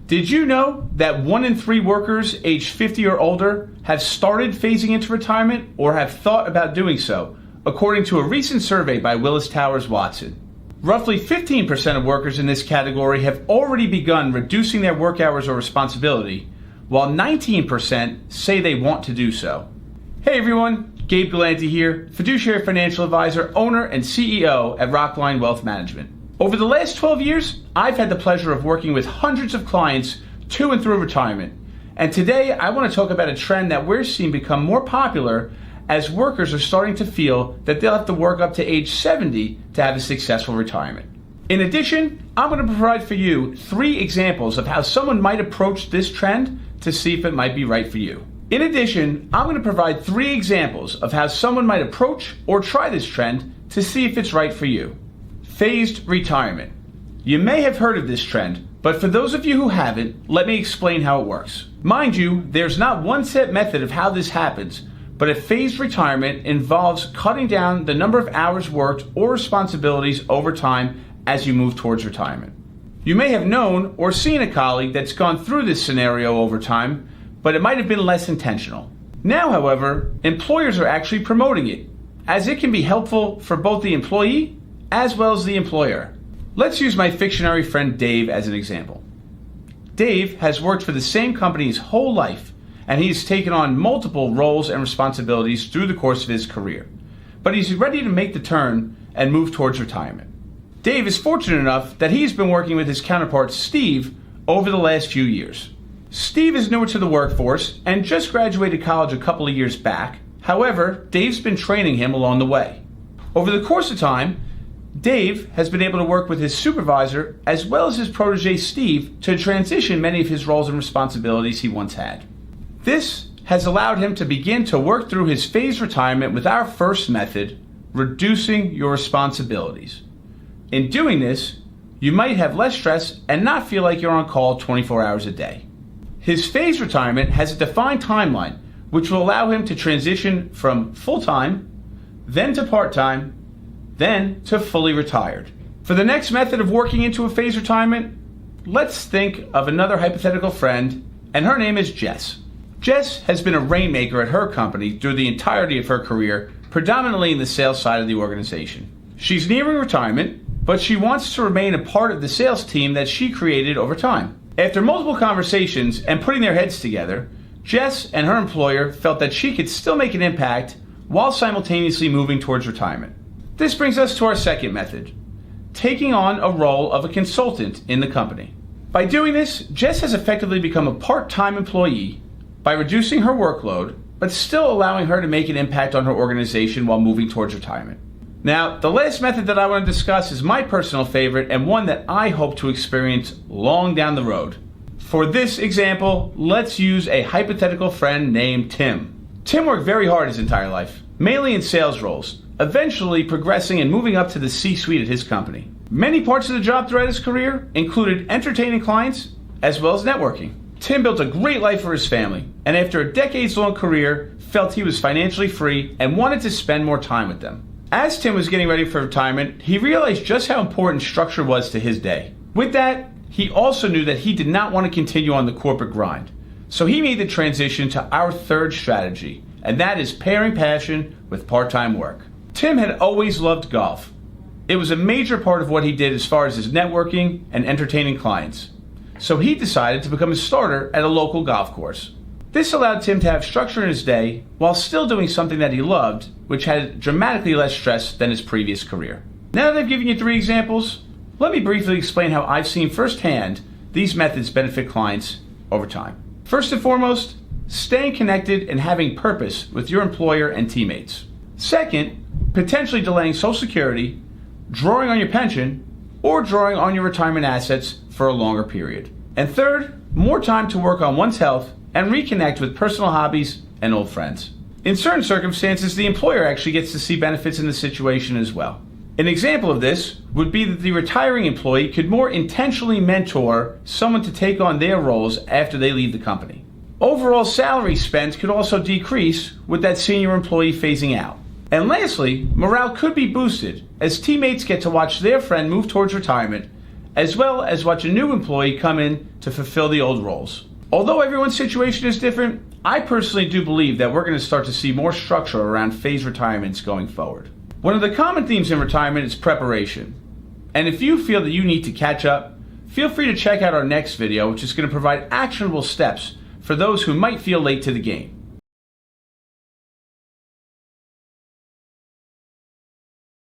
Did you know that 1 in 3 workers aged 50 or older have started phasing into retirement or have thought about doing so, according to a recent survey by Willis Towers Watson? Roughly 15% of workers in this category have already begun reducing their work hours or responsibility, while 19% say they want to do so. Hey everyone, Gabe Galanti here, fiduciary financial advisor, owner, and CEO at Rockline Wealth Management. Over the last 12 years, I've had the pleasure of working with hundreds of clients to and through retirement. And today, I want to talk about a trend that we're seeing become more popular as workers are starting to feel that they'll have to work up to age 70 to have a successful retirement. In addition, I'm going to provide for you 3 examples of how someone might approach this trend to see if it might be right for you. In addition, I'm going to provide 3 examples of how someone might approach or try this trend to see if it's right for you. Phased retirement. You may have heard of this trend, but for those of you who haven't, let me explain how it works. Mind you, there's not one set method of how this happens, but a phased retirement involves cutting down the number of hours worked or responsibilities over time as you move towards retirement. You may have known or seen a colleague that's gone through this scenario over time, but it might have been less intentional. Now, however, employers are actually promoting it, as it can be helpful for both the employee as well as the employer. Let's use my fictionary friend Dave as an example. Dave has worked for the same company his whole life, and he's taken on multiple roles and responsibilities through the course of his career. But he's ready to make the turn and move towards retirement. Dave is fortunate enough that he's been working with his counterpart Steve over the last few years. Steve is newer to the workforce and just graduated college a couple of years back. However, Dave's been training him along the way. Over the course of time, Dave has been able to work with his supervisor as well as his protege Steve to transition many of his roles and responsibilities he once had. This has allowed him to begin to work through his phased retirement with our first method, reducing your responsibilities. In doing this, you might have less stress and not feel like you're on call 24 hours a day. His phased retirement has a defined timeline, which will allow him to transition from full-time, then to part-time, then to fully retired. For the next method of working into a phased retirement, let's think of another hypothetical friend, and her name is Jess. Jess has been a rainmaker at her company through the entirety of her career, predominantly in the sales side of the organization. She's nearing retirement, but she wants to remain a part of the sales team that she created over time. After multiple conversations and putting their heads together, Jess and her employer felt that she could still make an impact while simultaneously moving towards retirement. This brings us to our second method, taking on a role of a consultant in the company. By doing this, Jess has effectively become a part-time employee by reducing her workload, but still allowing her to make an impact on her organization while moving towards retirement. Now, the last method that I want to discuss is my personal favorite and one that I hope to experience long down the road. For this example, let's use a hypothetical friend named Tim. Tim worked very hard his entire life, mainly in sales roles, eventually progressing and moving up to the C-suite at his company. Many parts of the job throughout his career included entertaining clients as well as networking. Tim built a great life for his family, and after a decades-long career, felt he was financially free and wanted to spend more time with them. As Tim was getting ready for retirement, he realized just how important structure was to his day. With that, he also knew that he did not want to continue on the corporate grind. So he made the transition to our third strategy, and that is pairing passion with part-time work. Tim had always loved golf. It was a major part of what he did as far as his networking and entertaining clients. So he decided to become a starter at a local golf course. This allowed Tim to have structure in his day while still doing something that he loved, which had dramatically less stress than his previous career. Now that I've given you 3 examples, let me briefly explain how I've seen firsthand these methods benefit clients over time. First and foremost, staying connected and having purpose with your employer and teammates. Second, potentially delaying Social Security, drawing on your pension, or drawing on your retirement assets for a longer period. And third, more time to work on one's health and reconnect with personal hobbies and old friends. In certain circumstances, the employer actually gets to see benefits in the situation as well. An example of this would be that the retiring employee could more intentionally mentor someone to take on their roles after they leave the company. Overall salary spent could also decrease with that senior employee phasing out. And lastly, morale could be boosted as teammates get to watch their friend move towards retirement as well as watch a new employee come in to fulfill the old roles. Although everyone's situation is different, I personally do believe that we're going to start to see more structure around phased retirements going forward. One of the common themes in retirement is preparation. And if you feel that you need to catch up, feel free to check out our next video, which is going to provide actionable steps for those who might feel late to the game.